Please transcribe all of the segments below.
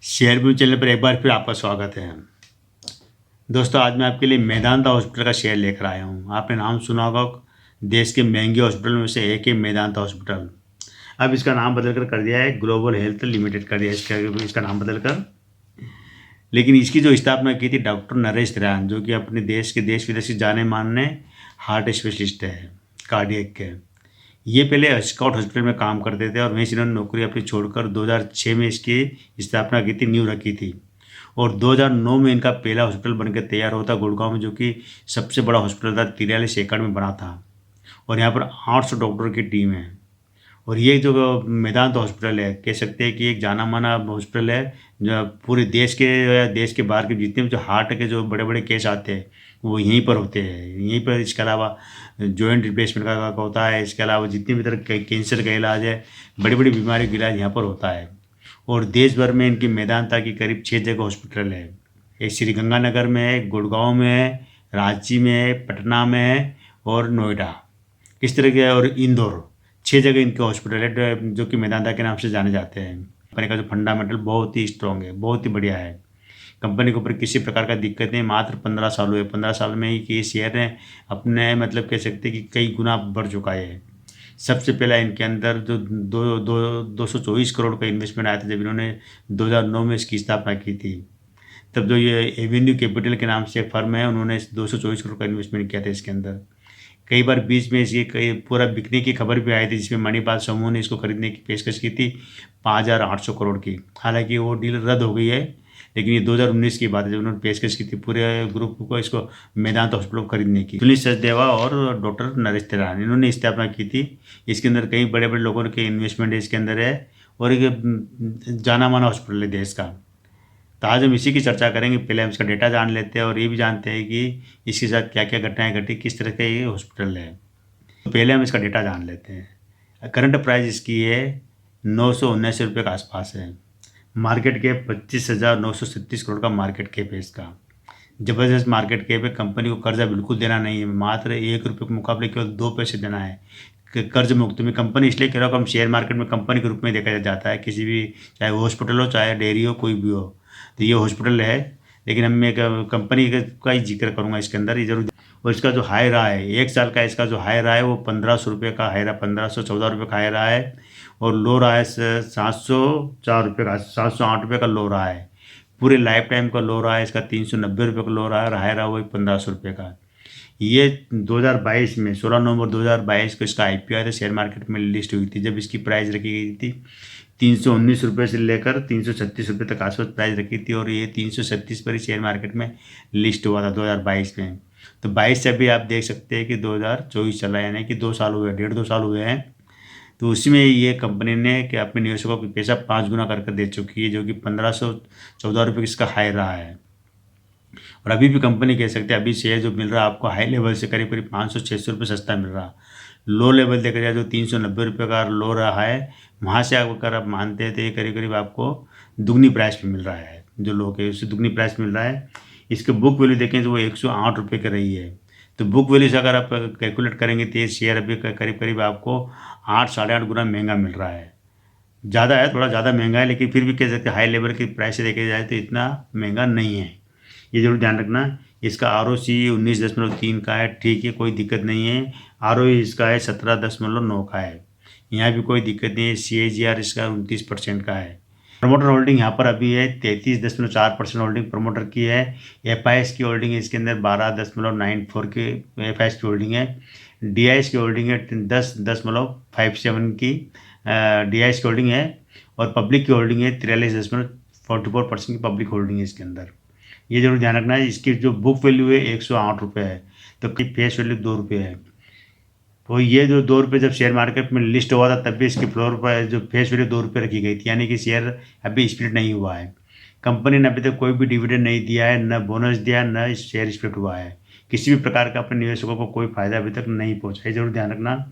Share view channel पर एक बार फिर आपका स्वागत है। दोस्तों, आज मैं आपके लिए मेदांता हॉस्पिटल का शेयर लेकर आया हूँ। आपने नाम सुना होगा, देश के महंगे हॉस्पिटल में से एक है मेदांता हॉस्पिटल। अब इसका नाम बदलकर कर दिया है ग्लोबल हेल्थ लिमिटेड कर दिया इसका नाम बदलकर। लेकिन इसकी जो स्थापना की थी डॉक्टर नरेश त्रियान, जो कि अपने देश विदेश के जाने माने हार्ट स्पेशलिस्ट है, कार्डियक के। ये पहले स्कॉट हॉस्पिटल में काम करते थे और वहीं से इन्होंने नौकरी अपनी छोड़कर 2006 में इसकी स्थापना की थी, नींव रखी थी। और 2009 में इनका पहला हॉस्पिटल बनकर तैयार होता गुड़गांव में, जो कि सबसे बड़ा हॉस्पिटल था, 43 एकड़ में बना था। और यहाँ पर 800 डॉक्टरों की टीम है। और ये जो मेदांत हॉस्पिटल है, कह सकते हैं कि एक जाना माना हॉस्पिटल है, जो पूरे देश के बाहर के जितने भी जो हार्ट के जो बड़े बड़े केस आते हैं वो यहीं पर होते हैं। यहीं पर इसके अलावा जॉइंट रिप्लेसमेंट का होता है। इसके अलावा जितनी भी तरह कैंसर का इलाज है, बड़ी बड़ी बीमारियों का इलाज यहाँ पर होता है। और देश भर में इनकी मेदांता की करीब 6 जगह हॉस्पिटल है। एक श्री गंगानगर में है, गुड़गांव में है, रांची में है, पटना में है और नोएडा, इस तरह के, और इंदौर, 6 जगह इनके हॉस्पिटल है जो कि मेदांता के नाम से जाने जाते हैं। कंपनी का जो फंडामेंटल बहुत ही स्ट्रॉन्ग है, बहुत ही बढ़िया है। कंपनी के ऊपर किसी प्रकार का दिक्कत नहीं। मात्र 15 साल हुए, 15 साल में ही कि शेयर ने अपने कह सकते हैं कि कई गुना बढ़ चुका है। सबसे पहला इनके अंदर जो 224 करोड़ का इन्वेस्टमेंट आया था जब इन्होंने 2009 में इसकी स्थापना की थी। तब जो ये एवेन्यू कैपिटल के नाम से एक फर्म है, उन्होंने 224 करोड़ का इन्वेस्टमेंट किया था इसके अंदर। कई बार बीच में इसकी कई पूरा बिकने की खबर भी आई थी, जिसमें मणिपाल समूह ने इसको खरीदने की पेशकश की थी 5,800 करोड़ की। हालांकि वो डील रद्द हो गई है, लेकिन ये 2019 की बात है जब उन्होंने पेशकश की थी पूरे ग्रुप को इसको मेदांता हॉस्पिटल को खरीदने की। सुनील सचदेवा और डॉक्टर नरेश त्रियान, इन्होंने स्थापना की थी। इसके अंदर कई बड़े बड़े लोगों के इन्वेस्टमेंट इसके अंदर है और एक जाना माना हॉस्पिटल है देश का। तो आज हम इसी की चर्चा करेंगे। पहले हम इसका डेटा जान लेते हैं और ये भी जानते हैं कि इसके साथ क्या क्या घटनाएं घटी, किस तरह का ये हॉस्पिटल है। तो पहले हम इसका डेटा जान लेते हैं। करंट प्राइस इसकी है 979 रुपये के आसपास है। मार्केट कैप 25,937 करोड़ का मार्केट कैप है इसका। ज़बरदस्त मार्केट कैप है। कंपनी को कर्जा बिल्कुल देना नहीं है, मात्र 1 रुपये के मुकाबले केवल 2 पैसे देना है कर्ज मुक्त में। कंपनी इसलिए कह रहा हूँ, हम शेयर मार्केट में कंपनी के रूप में देखा जाता है किसी भी, चाहे हॉस्पिटल हो चाहे डेयरी हो, कोई भी हो। तो ये हॉस्पिटल है, लेकिन हम मैं कंपनी का ही जिक्र करूँगा इसके अंदर ये जरूर। और इसका जो हाई रहा है 1 साल का, इसका जो हाई रहा है वो 1,500 रुपये का हाई रहा, 1,514 रुपये का हाई रहा है। और लो रहा है 704 रुपये का, 708 रुपये का लो रहा है। पूरे लाइफ टाइम का लो रहा है इसका 390 रुपये का लो रहा है और हाई रहा वही 1,500 रुपये का। ये 2022 में 16 नवंबर 2022 को इसका IPO आया था, शेयर मार्केट में लिस्ट हुई थी। जब इसकी प्राइस रखी गई थी 319 रुपये से लेकर 336 रुपये तक आसपास प्राइस रखी थी, और ये 337 पर ही शेयर मार्केट में लिस्ट हुआ था 2022 में। तो 22 से अभी आप देख सकते हैं कि 2024 चला, यानी कि 2 साल हुए, 1.5-2 साल हुए हैं। तो उसी में ये कंपनी ने कि अपने निवेशकों को पैसा 5 गुना करके दे चुकी है, जो कि 1,514 रुपये इसका हाई रहा है। और अभी भी कंपनी कह सकते हैं अभी शेयर जो मिल रहा है आपको हाई लेवल से करीब करीब 500-600 रुपये सस्ता मिल रहा। लो लेवल देखा जाए जो 390 रुपये का लो रहा है, वहाँ से अगर आप मानते हैं तो ये करीब करीब आपको दुगनी प्राइस पे मिल रहा है। जो लो के उससे दुगनी प्राइस मिल रहा है। इसके बुक वैल्यू देखें तो वो 108 रुपये की रही है। तो बुक वैल्यू से अगर आप कैलकुलेट करेंगे तो ये शेयर अभी करीब करीब आपको 8-8.5 गुना महंगा मिल रहा है। ज़्यादा है, थोड़ा ज़्यादा महंगा है, लेकिन फिर भी कह सकते हैं हाई लेवल की प्राइस से देखा जाए तो इतना महंगा नहीं है। ये जरूर ध्यान रखना। इसका ROC 19.3 का है, ठीक है, कोई दिक्कत नहीं है। ROE इसका है 17.9 का है, यहाँ भी कोई दिक्कत नहीं है। CAGR इसका 29% का है। प्रमोटर होल्डिंग यहाँ पर अभी है 33.4% होल्डिंग प्रमोटर की है। FIS की होल्डिंग है इसके अंदर 12.94 की FIS की होल्डिंग है। DIS की होल्डिंग है 10.57 की DIS की होल्डिंग है। और पब्लिक की होल्डिंग है 43.44% की पब्लिक होल्डिंग है इसके अंदर। ये जरूर ध्यान रखना है। इसकी जो बुक वैल्यू है 108 रुपये है, तो फेस वैल्यू 2 रुपये है। तो ये जो 2 रुपये जब शेयर मार्केट में लिस्ट हुआ था तब भी इसकी फ्लोर पर जो फेस वैल्यू 2 रुपये रखी गई थी, यानी कि शेयर अभी स्प्लिट नहीं हुआ है। कंपनी ने अभी तक कोई भी डिविडेंड नहीं दिया है, न बोनस दिया, न शेयर स्प्लिट हुआ है। किसी भी प्रकार का अपने निवेशकों को कोई फायदा अभी तक नहीं पहुँचा है, जरूर ध्यान रखना।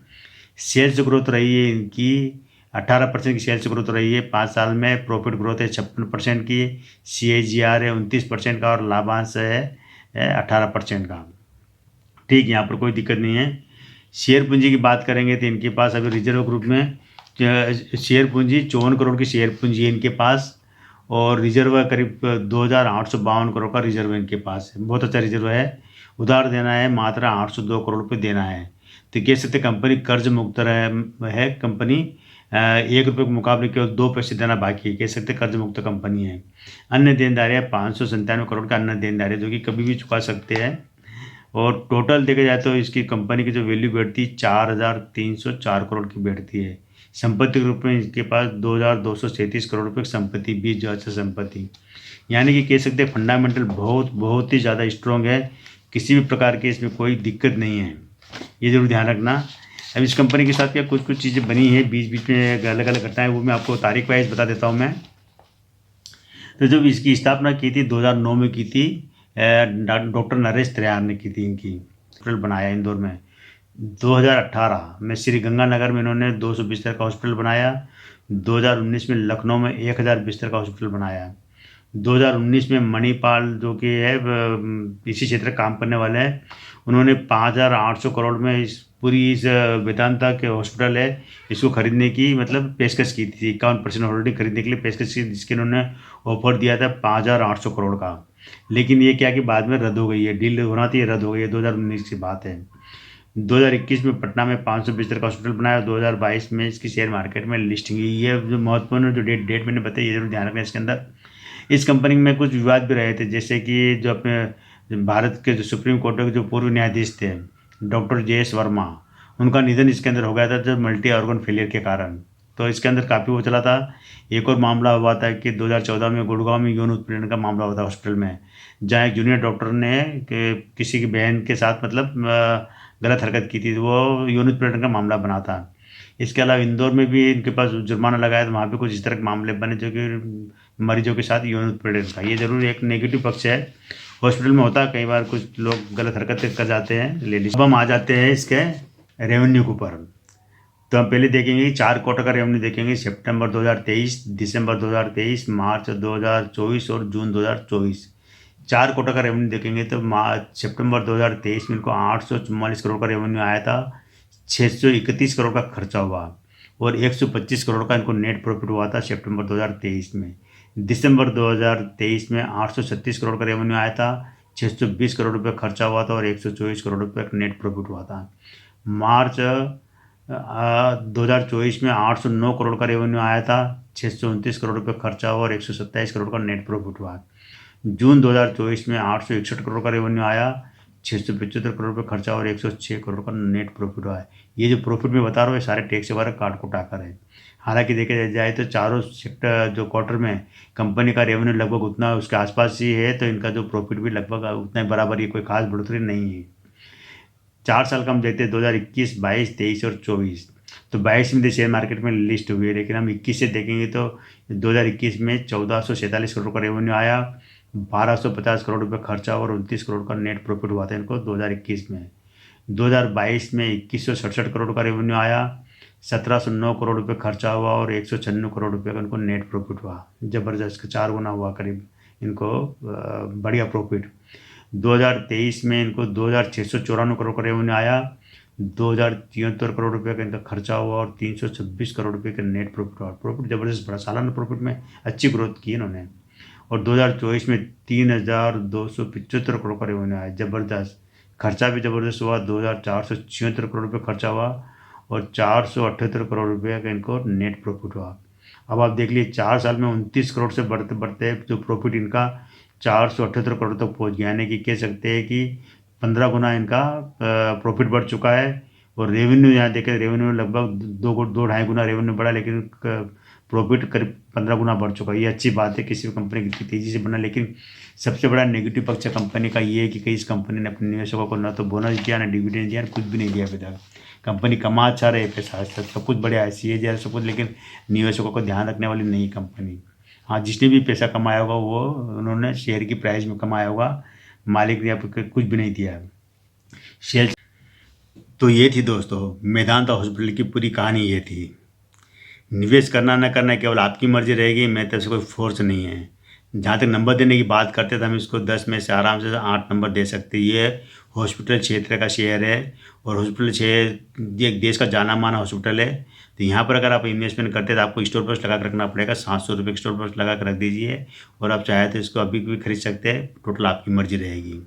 सेल्स ग्रोथ रही है इनकी 18% की सेल्स ग्रोथ रही है 5 साल में। प्रॉफिट ग्रोथ है 56% की। CAGR है 29% का और लाभांश है 18% का। ठीक, यहाँ पर कोई दिक्कत नहीं है। शेयर पूंजी की बात करेंगे तो इनके पास अभी रिजर्व ग्रुप में शेयर पूंजी 54 करोड़ की शेयर पूंजी है इनके पास। और रिजर्व है करीब 2,852 करोड़ का रिजर्व इनके पास है, बहुत अच्छा रिजर्व है। उधार देना है मात्र 802 करोड़ रुपये देना है। तो कह सकते कंपनी कर्ज मुक्त है कंपनी। 1 रुपये के मुकाबले केवल 2 पैसे देना बाकी है, कह सकते कर्ज मुक्त कंपनी है। अन्य देनदारियाँ 597 करोड़ का अन्य देनदारी जो कि कभी भी चुका सकते हैं। और टोटल देखा जाए तो इसकी कंपनी की जो वैल्यू बैठती है 4,304 करोड़ की बैठती है। संपत्ति के रूप में इसके पास 2,237 करोड़ रुपये की संपत्ति, 20 अच्छा संपत्ति, यानी कि कह सकते हैं फंडामेंटल बहुत ही ज़्यादा स्ट्रॉन्ग है। किसी भी प्रकार की इसमें कोई दिक्कत नहीं है, ये जरूर ध्यान रखना। अब इस कंपनी के साथ क्या कुछ चीज़ें बनी हैं बीच बीच में, अलग अलग घटनाएं, वो मैं आपको तारीख वाइज बता देता हूँ मैं। तो जब इसकी स्थापना की थी 2009 में की थी, डॉक्टर नरेश त्रियार ने की थी, इनकी हॉस्पिटल बनाया इंदौर में। 2018 में श्री गंगानगर में इन्होंने 200 बिस्तर का हॉस्पिटल बनाया। 2019 में लखनऊ में 1000 बिस्तर का हॉस्पिटल बनाया। 2019 में मणिपाल जो कि है इसी क्षेत्र काम करने वाले हैं, उन्होंने 5,800 करोड़ में इस पूरी इस वेदांता के हॉस्पिटल है इसको खरीदने की मतलब पेशकश की थी। 51% होल्डिंग खरीदने के लिए पेशकश की, जिसके उन्होंने ऑफर दिया था 5,800 करोड़ का। लेकिन ये क्या कि बाद में रद्द हो गई है, डील होना थी, रद्द हो गई है। 2019 की बात है। 2021 में पटना में 500 बिस्तर का हॉस्पिटल बनाया। 2022 में इसकी शेयर मार्केट में लिस्टिंग हुई। ये जो महत्वपूर्ण जो डेट मैंने बताई, ये जरूर ध्यान रखना इसके अंदर। इस कंपनी में कुछ विवाद भी रहे थे, जैसे कि जो अपने भारत के जो सुप्रीम कोर्ट के जो पूर्व न्यायाधीश थे डॉक्टर JS वर्मा, उनका निधन इसके अंदर हो गया था जब मल्टी ऑर्गन फेलियर के कारण। तो इसके अंदर काफ़ी वो चला था। एक और मामला हुआ था कि 2014 में गुड़गांव में यौन उत्पीड़न का मामला हुआ था हॉस्पिटल में, जहाँ एक जूनियर डॉक्टर ने किसी की बहन के साथ मतलब गलत हरकत की थी, वो यौन उत्पीड़न का मामला बना था। इसके अलावा इंदौर में भी इनके पास जुर्माना लगाया था, वहाँ पे कुछ इस तरह के मामले बने जो कि मरीजों के साथ यौन उत्पीड़न का। ये जरूर एक नेगेटिव पक्ष है, हॉस्पिटल में होता है कई बार, कुछ लोग गलत हरकतें कर जाते हैं लेडीज। अब हम आ जाते हैं इसके रेवेन्यू के ऊपर। तो हम पहले देखेंगे 4 क्वार्टर का रेवेन्यू देखेंगे, सितंबर 2023, दिसंबर 2023, मार्च 2024 और जून 2024। 4 क्वार्टर का रेवेन्यू देखेंगे तो सितंबर 2023 में इनको 844 करोड़ का रेवेन्यू आया था, 631 करोड़ का खर्चा हुआ और 125 करोड़ का इनको नेट प्रॉफिट हुआ था सितंबर 2023 में। दिसंबर 2023 में 836 करोड़ का रेवेन्यू आया था, 620 करोड़ रुपये खर्चा हुआ था और 124 करोड़ रुपये का नेट प्रॉफिट हुआ था। मार्च 2024 में 809 करोड़ का रेवेन्यू आया था, 629 करोड़ रुपये खर्चा हुआ और 127 करोड़ का नेट प्रॉफिट हुआ। जून 2024 में 861 करोड़ का रेवेन्यू आया, 675 करोड़ रुपये खर्चा और 106 करोड़ का नेट प्रॉफिट हुआ है। ये जो प्रॉफिट में बता रहा हूँ ये सारे टैक्स वगैरह काट को टाकर है। हालांकि देखा जाए तो चारों सेक्टर जो क्वार्टर में कंपनी का रेवेन्यू लगभग उतना उसके आसपास ही है, तो इनका जो प्रॉफिट भी लगभग उतना ही बराबर ही, कोई खास बढ़ोतरी नहीं है। 4 साल का हम देखते हैं 2021, 22, 23 और 24। तो 22 में शेयर मार्केट में लिस्ट हुई है, लेकिन हम 21 से देखेंगे तो 2021 में 1447 करोड़ का रेवेन्यू आया, 1250 करोड़ रुपये खर्चा और 29 करोड़ का नेट प्रॉफिट हुआ था इनको 2021 में। 2022 में 2167 करोड़ का रेवेन्यू आया, 1709 करोड़ रुपये खर्चा हुआ और 196 करोड़ रुपये का इनको नेट प्रॉफिट हुआ। ज़बरदस्त 4 गुना हुआ करीब इनको बढ़िया प्रॉफिट। 2023 में इनको 2694 करोड़ का रेवेन्यू आया, 2073 करोड़ रुपये का इनका खर्चा हुआ और 326 करोड़ रुपये का नेट प्रॉफिट हुआ। प्रॉफिट ज़बरदस्त बढ़ा, सालाना प्रॉफिट में अच्छी ग्रोथ की इन्होंने। और 2024 में 3275 करोड़ का रेवेन्यू आया, ज़बरदस्त। खर्चा भी ज़बरदस्त हुआ, 2476 करोड़ रुपये खर्चा हुआ और 478 करोड़ रुपये का इनको नेट प्रॉफिट हुआ। अब आप देख लीजिए 4 साल में 29 करोड़ से बढ़ते बढ़ते जो प्रॉफिट इनका 478 करोड़ तक पहुंच गया, यानी कि कह सकते हैं कि 15 गुना इनका प्रॉफिट बढ़ चुका है। और रेवेन्यू यहाँ देखें, रेवेन्यू लगभग 2-2.5 गुना रेवेन्यू बढ़ा, लेकिन प्रॉफिट करीब 15 गुना बढ़ चुका है। ये अच्छी बात है किसी भी कंपनी की तेज़ी से बढ़ना। लेकिन सबसे बड़ा नेगेटिव पक्ष कंपनी का ये है कि इस कंपनी ने अपने निवेशकों को ना तो बोनस दिया, ना डिविडेंड दिया, कुछ भी नहीं दिया अभी तक। कंपनी कमा अच्छा रहे पैसा, सब कुछ बढ़िया है, CA सब कुछ, लेकिन निवेशकों को ध्यान रखने वाली नहीं कंपनी। हाँ, जिसने भी पैसा कमाया होगा वो उन्होंने शेयर की प्राइस में कमाया होगा, मालिक ने कुछ भी नहीं दिया है शेयर। तो ये थी दोस्तों मेदांता हॉस्पिटल की पूरी कहानी ये थी। निवेश करना न करना केवल आपकी मर्जी रहेगी, मेरी तरफ से कोई फोर्स नहीं है। जहाँ तक नंबर देने की बात करते थे हम इसको 10 में से आराम से 8 नंबर दे सकते हैं। ये हॉस्पिटल क्षेत्र का शेयर है और हॉस्पिटल क्षेत्र एक देश का जाना माना हॉस्पिटल है। तो यहाँ पर अगर आप इन्वेस्टमेंट करते हैं तो आपको स्टॉप लॉस लगा कर रखना पड़ेगा। 700 रुपये का स्टॉप लॉस लगा कर रख दीजिए और आप चाहे तो इसको अभी भी खरीद सकते हैं, टोटल आपकी मर्जी रहेगी।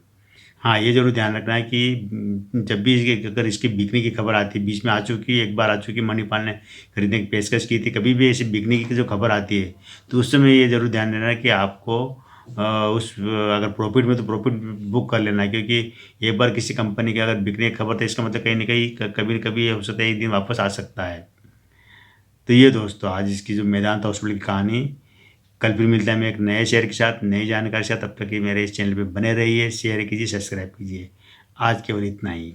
हाँ, ये ज़रूर ध्यान रखना है कि जब भी अगर इसकी बिकने की खबर आती है, बीच में आ चुकी है, एक बार आ चुकी, मणिपाल ने खरीदने की पेशकश की थी, कभी भी ऐसी बिकने की जो खबर आती है तो उस समय ये ज़रूर ध्यान देना है कि आपको अगर प्रॉफिट में तो प्रॉफिट बुक कर लेना है, क्योंकि एक बार किसी कंपनी की अगर बिकने की खबर, तो इसका मतलब कहीं ना कहीं कभी न कभी हो सकता है एक दिन वापस आ सकता है। तो ये दोस्तों आज इसकी जो मेदांता हॉस्पिटल की कहानी। कल फिर मिलता है मैं एक नए शेयर के साथ, नई जानकारी के साथ। तब तक कि मेरे इस चैनल पे बने रहिए, शेयर कीजिए, सब्सक्राइब कीजिए। आज केवल इतना ही।